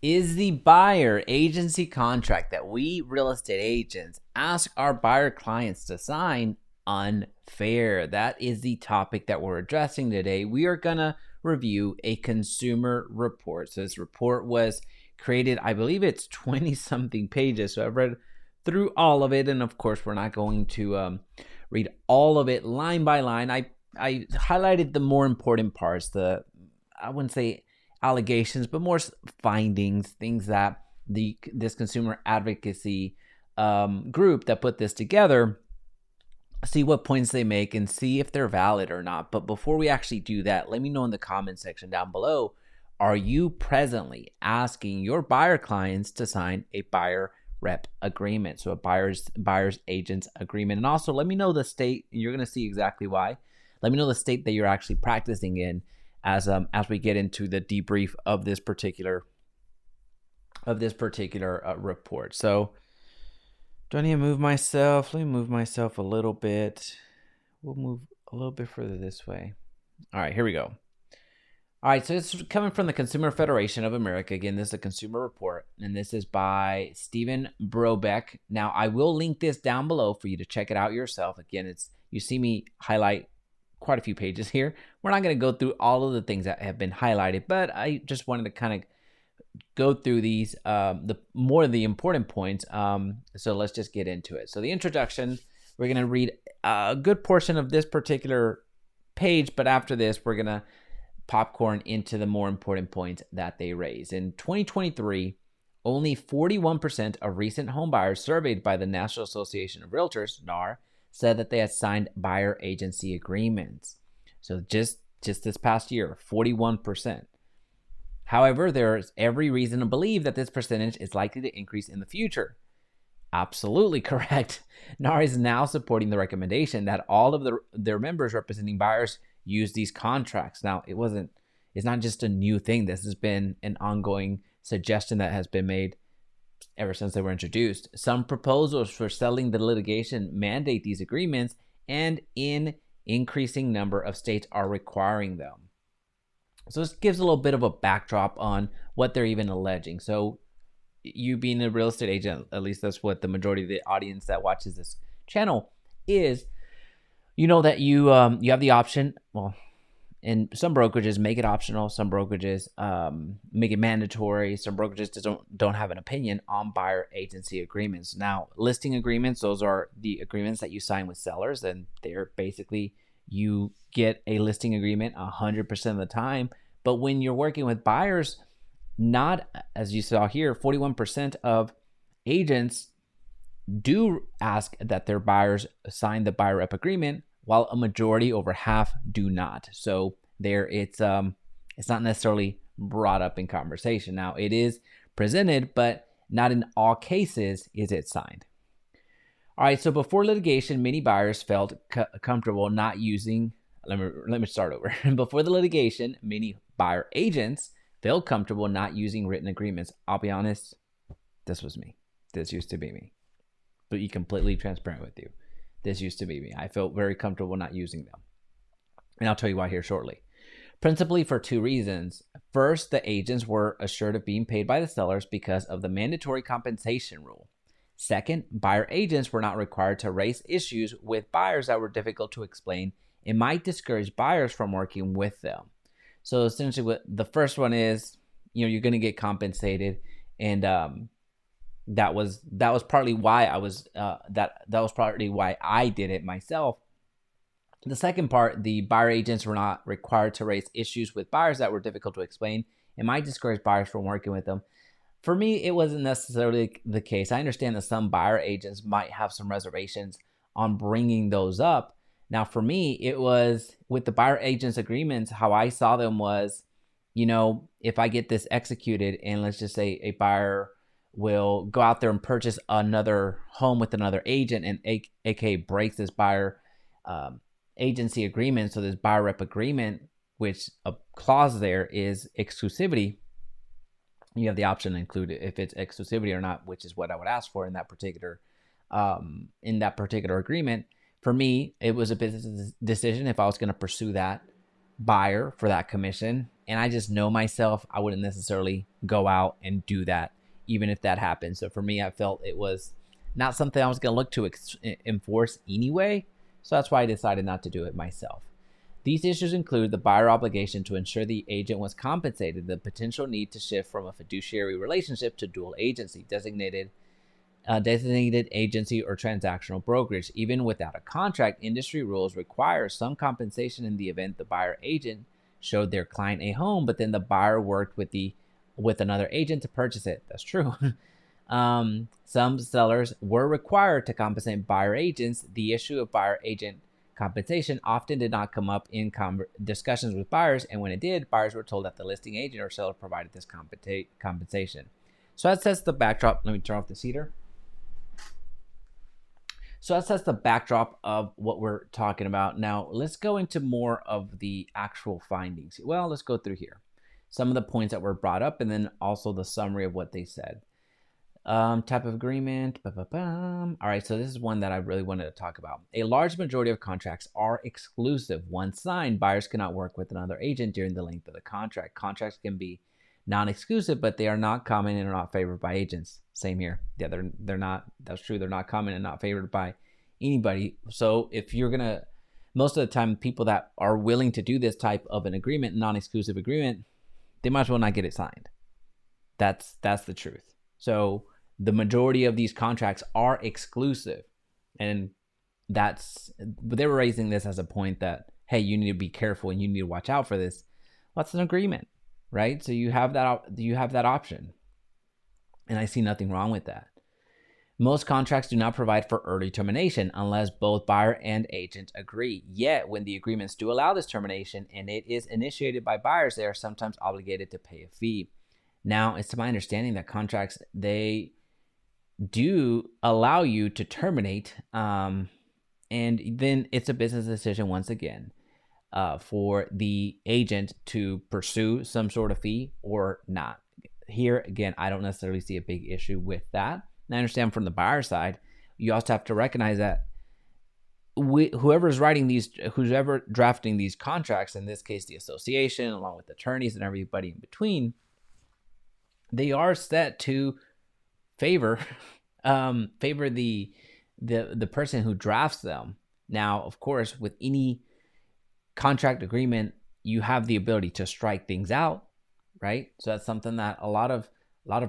Is the buyer agency contract that we real estate agents ask our buyer clients to sign unfair? That is the topic that we're addressing today. We are going to review a consumer report. So this report was created, I believe it's 20 something pages. So I've read through all of it. And of course, we're not going to read all of it line by line. I highlighted the more important parts, I wouldn't say allegations, but more findings, things that this consumer advocacy group that put this together, see what points they make and see if they're valid or not. But before we actually do that, let me know in the comment section down below, are you presently asking your buyer clients to sign a buyer rep agreement? So a buyer's agents agreement. And also let me know the state, and you're going to see exactly why. Let me know the state that you're actually practicing in as we get into the debrief of this particular report. So do I need to move myself? Let me move myself a little bit. We'll move a little bit further this way. All right, here we go. All right, so it's coming from the Consumer Federation of America. Again, this is a consumer report, and this is by Stephen Brobeck. Now, I will link this down below for you to check it out yourself. Again, you see me highlight quite a few pages here. We're not going to go through all of the things that have been highlighted, but I just wanted to kind of go through these, the more of the important points. So let's just get into it. So the introduction, we're going to read a good portion of this particular page, but after this, we're going to popcorn into the more important points that they raise. In 2023, only 41% of recent home buyers surveyed by the National Association of Realtors, NAR, said that they had signed buyer agency agreements. So just this past year, 41%. However, there's every reason to believe that this percentage is likely to increase in the future. Absolutely correct. NAR is now supporting the recommendation that all of their members representing buyers use these contracts. Now, it's not just a new thing. This has been an ongoing suggestion that has been made ever since they were introduced. Some proposals for settling the litigation mandate these agreements, and in increasing number of states are requiring them. So this gives a little bit of a backdrop on what they're even alleging. So you being a real estate agent, at least that's what the majority of the audience that watches this channel is, you know that you have the option, well, and some brokerages make it optional, some brokerages make it mandatory, some brokerages just don't have an opinion on buyer agency agreements. Now, listing agreements, those are the agreements that you sign with sellers, and they're basically, you get a listing agreement 100% of the time. But when you're working with buyers, not, as you saw here, 41% of agents do ask that their buyers sign the buyer rep agreement, while a majority, over half, do not. So there, it's not necessarily brought up in conversation. Now, it is presented, but not in all cases is it signed. All right, so before litigation, many buyers felt comfortable not using, let me start over. Before the litigation, many buyer agents felt comfortable not using written agreements. I'll be honest, this was me. This used to be me. But be completely transparent with you. This used to be me. I felt very comfortable not using them. And I'll tell you why here shortly. Principally for two reasons. First, the agents were assured of being paid by the sellers because of the mandatory compensation rule. Second, buyer agents were not required to raise issues with buyers that were difficult to explain and might discourage buyers from working with them. So essentially what the first one is, you're going to get compensated, and that was partly why I was that was partly why I did it myself. The second part, the buyer agents were not required to raise issues with buyers that were difficult to explain and might discourage buyers from working with them. For me, it wasn't necessarily the case. I understand that some buyer agents might have some reservations on bringing those up. Now, for me, it was with the buyer agents agreements, how I saw them was, if I get this executed and let's just say a buyer will go out there and purchase another home with another agent and aka breaks this buyer agency agreement, so this buyer rep agreement, which a clause there is exclusivity, you have the option to include it if it's exclusivity or not, which is what I would ask for in that particular agreement. For me, it was a business decision if I was going to pursue that buyer for that commission, and I just know myself, I wouldn't necessarily go out and do that, even if that happened. So for me, I felt it was not something I was going to look to enforce anyway. So that's why I decided not to do it myself. These issues include the buyer obligation to ensure the agent was compensated, the potential need to shift from a fiduciary relationship to dual agency, designated agency or transactional brokerage. Even without a contract, industry rules require some compensation in the event the buyer agent showed their client a home, but then the buyer worked with another agent to purchase it. That's true. Some sellers were required to compensate buyer agents. The issue of buyer agent compensation often did not come up in discussions with buyers, and when it did, buyers were told that the listing agent or seller provided this compensation. So that sets the backdrop. Let me turn off the heater. So that sets the backdrop of what we're talking about. Now, let's go into more of the actual findings. Well, let's go through here. Some of the points that were brought up, and then also the summary of what they said. Type of agreement. All right, so this is one that I really wanted to talk about. A large majority of contracts are exclusive. Once signed, buyers cannot work with another agent during the length of the contract. Contracts can be non-exclusive, but they are not common and are not favored by agents. Same here. Yeah, they're not. That's true. They're not common and not favored by anybody. So if you're gonna, most of the time, people that are willing to do this type of an agreement, non-exclusive agreement, they might as well not get it signed. That's the truth. So the majority of these contracts are exclusive, and they were raising this as a point that, hey, you need to be careful and you need to watch out for this. What's an agreement, right? So you have that option, and I see nothing wrong with that. Most contracts do not provide for early termination unless both buyer and agent agree. Yet, when the agreements do allow this termination and it is initiated by buyers, they are sometimes obligated to pay a fee. Now, it's to my understanding that contracts, they do allow you to terminate, and then it's a business decision once again for the agent to pursue some sort of fee or not. Here, again, I don't necessarily see a big issue with that. And I understand from the buyer side, you also have to recognize that whoever's drafting these contracts, in this case, the association, along with attorneys and everybody in between, they are set to favor the person who drafts them. Now, of course, with any contract agreement, you have the ability to strike things out, right? So that's something that a lot of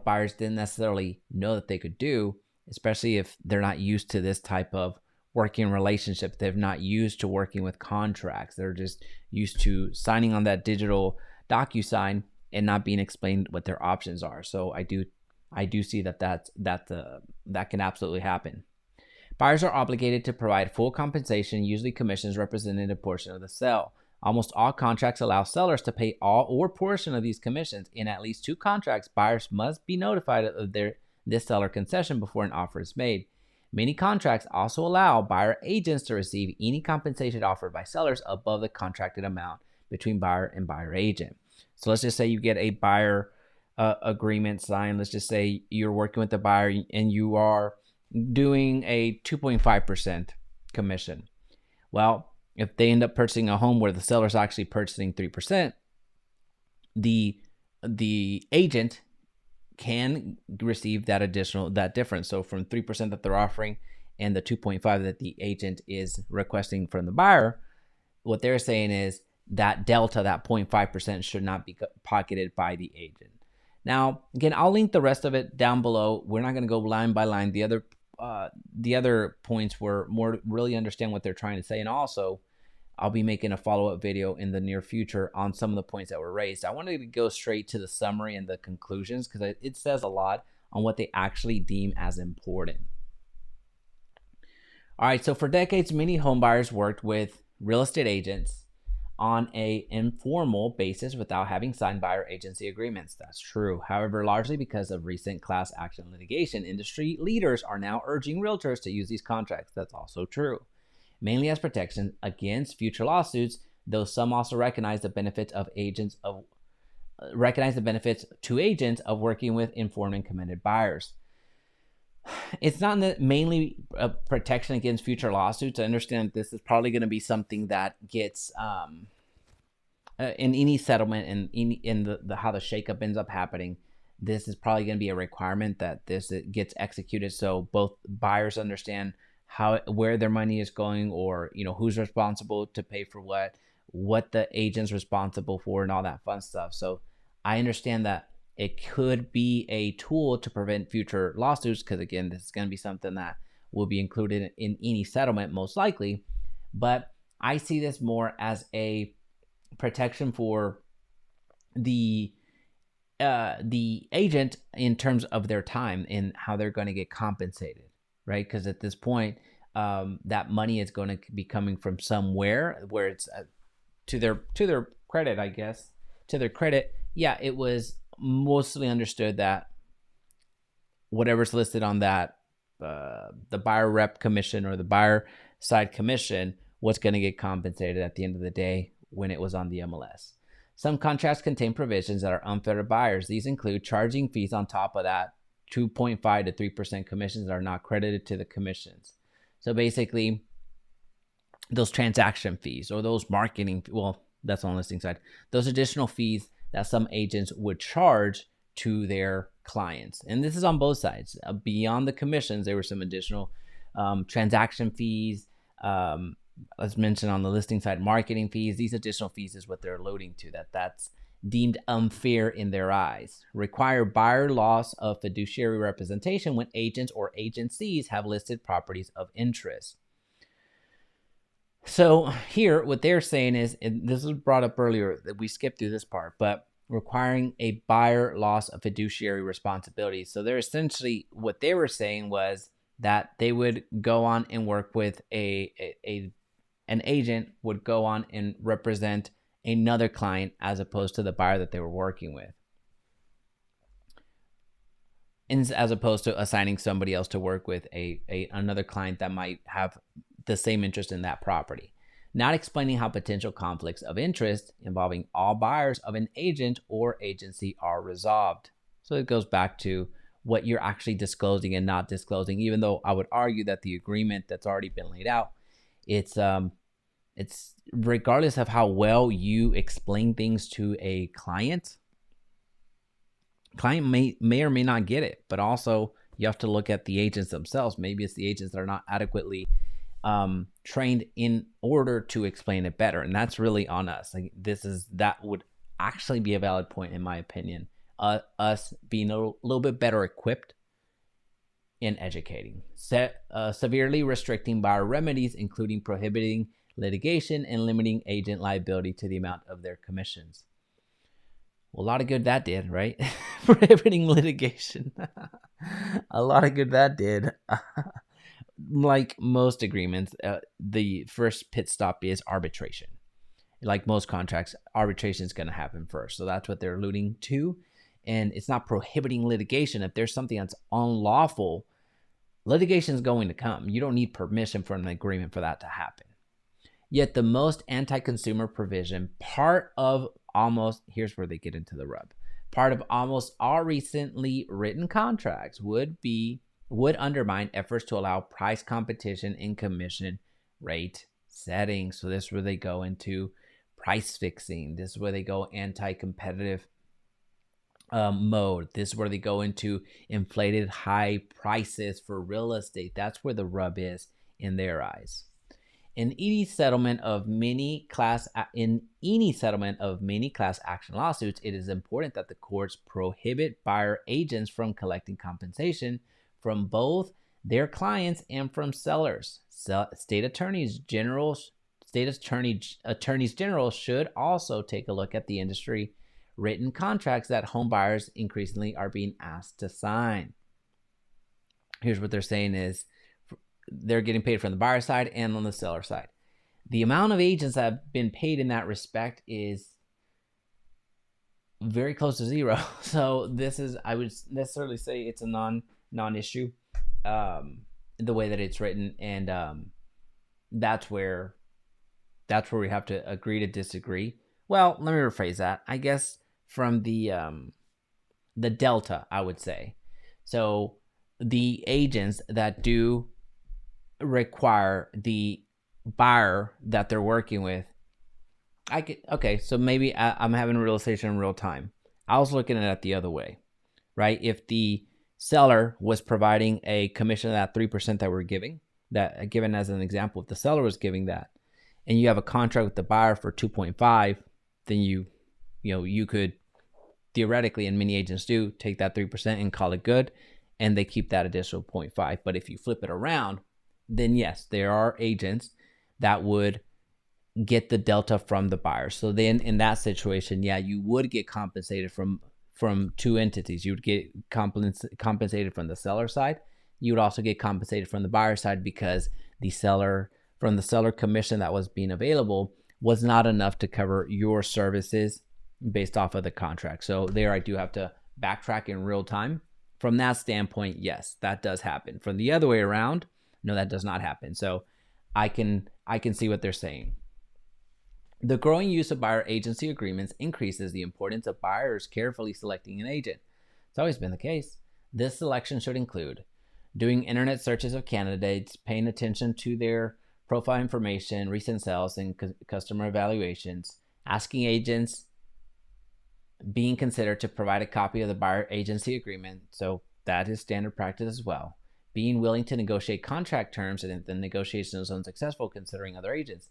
buyers didn't necessarily know that they could do, especially if they're not used to this type of working relationship. They're not used to working with contracts. They're just used to signing on that digital DocuSign and not being explained what their options are. So I do see that can absolutely happen. Buyers are obligated to provide full compensation, usually commissions representing a portion of the sale. Almost all contracts allow sellers to pay all or portion of these commissions. In at least 2 contracts, buyers must be notified of this seller concession before an offer is made. Many contracts also allow buyer agents to receive any compensation offered by sellers above the contracted amount between buyer and buyer agent. So let's just say you get a buyer agreement signed. Let's just say you're working with the buyer and you are doing a 2.5% commission. Well, if they end up purchasing a home where the seller's actually purchasing 3%, the agent can receive that difference. So from 3% that they're offering and the 2.5 that the agent is requesting from the buyer, what they're saying is that delta, that 0.5%, should not be pocketed by the agent. Now, again, I'll link the rest of it down below. We're not going to go line by line. The other points were more to really understand what they're trying to say, and also I'll be making a follow-up video in the near future on some of the points that were raised. I wanted to go straight to the summary and the conclusions because it says a lot on what they actually deem as important. All right, so for decades, many homebuyers worked with real estate agents on an informal basis without having signed buyer agency agreements. That's true. However, largely because of recent class action litigation, industry leaders are now urging realtors to use these contracts. That's also true, mainly as protection against future lawsuits, though some also recognize the benefits to agents of working with informed and commended buyers. It's not mainly a protection against future lawsuits. I understand this is probably going to be something that gets in any settlement and in the how the shakeup ends up happening, this is probably going to be a requirement that this gets executed, so both buyers understand how where their money is going, or who's responsible to pay for what the agent's responsible for, and all that fun stuff. So I understand that it could be a tool to prevent future lawsuits, because again, this is going to be something that will be included in any settlement most likely. But I see this more as a protection for the agent in terms of their time and how they're going to get compensated, right? Because at this point, that money is going to be coming from somewhere where it's to their credit, I guess. To their credit, yeah, it was mostly understood that whatever's listed on that the buyer rep commission or the buyer side commission was going to get compensated at the end of the day when it was on the MLS. Some contracts contain provisions that are unfair to buyers. These include charging fees on top of that, 2.5 to 3% commissions that are not credited to the commissions. So basically, those transaction fees or those marketing, well, that's on the listing side, those additional fees that some agents would charge to their clients. And this is on both sides. Beyond the commissions, there were some additional transaction fees, as mentioned on the listing side, marketing fees. These additional fees is what they're alluding to, that's deemed unfair in their eyes. Require buyer loss of fiduciary representation when agents or agencies have listed properties of interest. So here, what they're saying is, and this was brought up earlier, that we skipped through this part, but requiring a buyer loss of fiduciary responsibility. So they're essentially, what they were saying was that they would go on and work with an agent would go on and represent another client as opposed to the buyer that they were working with, and as opposed to assigning somebody else to work with another client that might have the same interest in that property. Not explaining how potential conflicts of interest involving all buyers of an agent or agency are resolved. So it goes back to what you're actually disclosing and not disclosing, even though I would argue that the agreement that's already been laid out, it's regardless of how well you explain things to a client may or may not get it. But also, you have to look at the agents themselves. Maybe it's the agents that are not adequately trained in order to explain it better, and that's really on us. Like, that would actually be a valid point, in my opinion. Us being a little bit better equipped in educating. Severely restricting buyer remedies, including prohibiting litigation and limiting agent liability to the amount of their commissions. Well, a lot of good that did, right? Prohibiting litigation. A lot of good that did. Like most agreements, the first pit stop is arbitration. Like most contracts, arbitration is going to happen first. So that's what they're alluding to. And it's not prohibiting litigation. If there's something that's unlawful, litigation is going to come. You don't need permission for an agreement for that to happen. Yet the most anti-consumer provision, here's where they get into the rub. Part of almost all recently written contracts would undermine efforts to allow price competition in commission rate setting. So this is where they go into price fixing. This is where they go anti-competitive mode. This is where they go into inflated high prices for real estate. That's where the rub is in their eyes. In any settlement of many class action lawsuits, it is important that the courts prohibit buyer agents from collecting compensation from both their clients and from sellers. State attorneys general should also take a look at the industry written contracts that home buyers increasingly are being asked to sign. Here's what they're saying is, they're getting paid from the buyer side and on the seller side. The amount of agents that have been paid in that respect is very close to zero. So I would necessarily say it's a non-issue, the way that it's written, and that's where we have to agree to disagree. Well, let me rephrase that. I guess from the delta, I would say. So the agents that do require the buyer that they're working with I could, okay, so maybe I'm having a realization in real time. I was looking at it the other way, right? If the seller was providing a commission of that 3% that we're giving, that given as an example, if the seller was giving that, and you have a contract with the buyer for 2.5, then you could theoretically, and many agents do, take that 3% and call it good, and they keep that additional 0.5. But if you flip it around, then yes, there are agents that would get the delta from the buyer. So then in that situation, yeah, you would get compensated from two entities. You would get compensated from the seller side. You would also get compensated from the buyer side because the seller commission that was being available was not enough to cover your services based off of the contract. So there I do have to backtrack in real time. From that standpoint, yes, that does happen. From the other way around, no, that does not happen. So I can see what they're saying. The growing use of buyer agency agreements increases the importance of buyers carefully selecting an agent. It's always been the case. This selection should include doing internet searches of candidates, paying attention to their profile information, recent sales, and customer evaluations, asking agents, being considered to provide a copy of the buyer agency agreement. So that is standard practice as well. Being willing to negotiate contract terms, and if the negotiation is unsuccessful, considering other agents.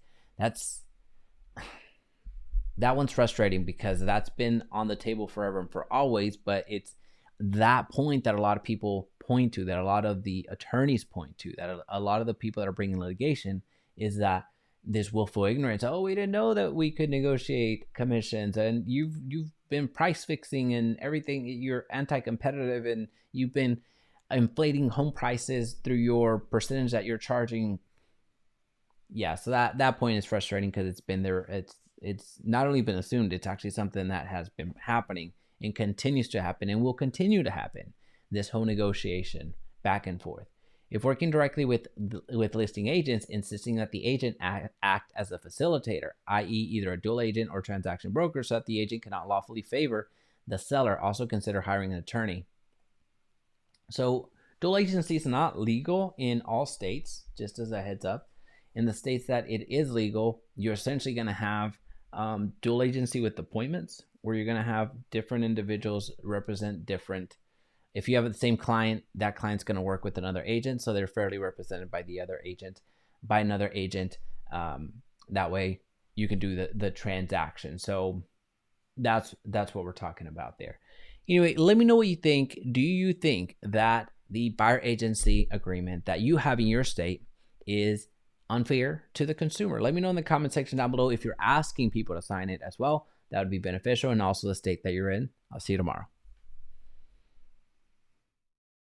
That one's frustrating because that's been on the table forever and for always, but it's that point that a lot of people point to, that a lot of the attorneys point to, that a lot of the people that are bringing litigation is that this willful ignorance. Oh, we didn't know that we could negotiate commissions, and you've been price fixing and everything. You're anti-competitive, and you've been inflating home prices through your percentage that you're charging. Yeah, so that point is frustrating because it's been there. It's not only been assumed, it's actually something that has been happening and continues to happen and will continue to happen. This whole negotiation back and forth. If working directly with listing agents, insisting that the agent act as a facilitator, i.e. either a dual agent or transaction broker, so that the agent cannot lawfully favor the seller. Also consider hiring an attorney. So dual agency is not legal in all states, just as a heads up. In the states that it is legal, you're essentially going to have dual agency with appointments, where you're going to have different individuals represent different. If you have the same client, that client's going to work with another agent, so they're fairly represented by the other agent, by another agent. That way, you can do the transaction. So that's what we're talking about there. Anyway, let me know what you think. Do you think that the buyer agency agreement that you have in your state is unfair to the consumer? Let me know in the comment section down below if you're asking people to sign it as well. That would be beneficial, and also the state that you're in. I'll see you tomorrow.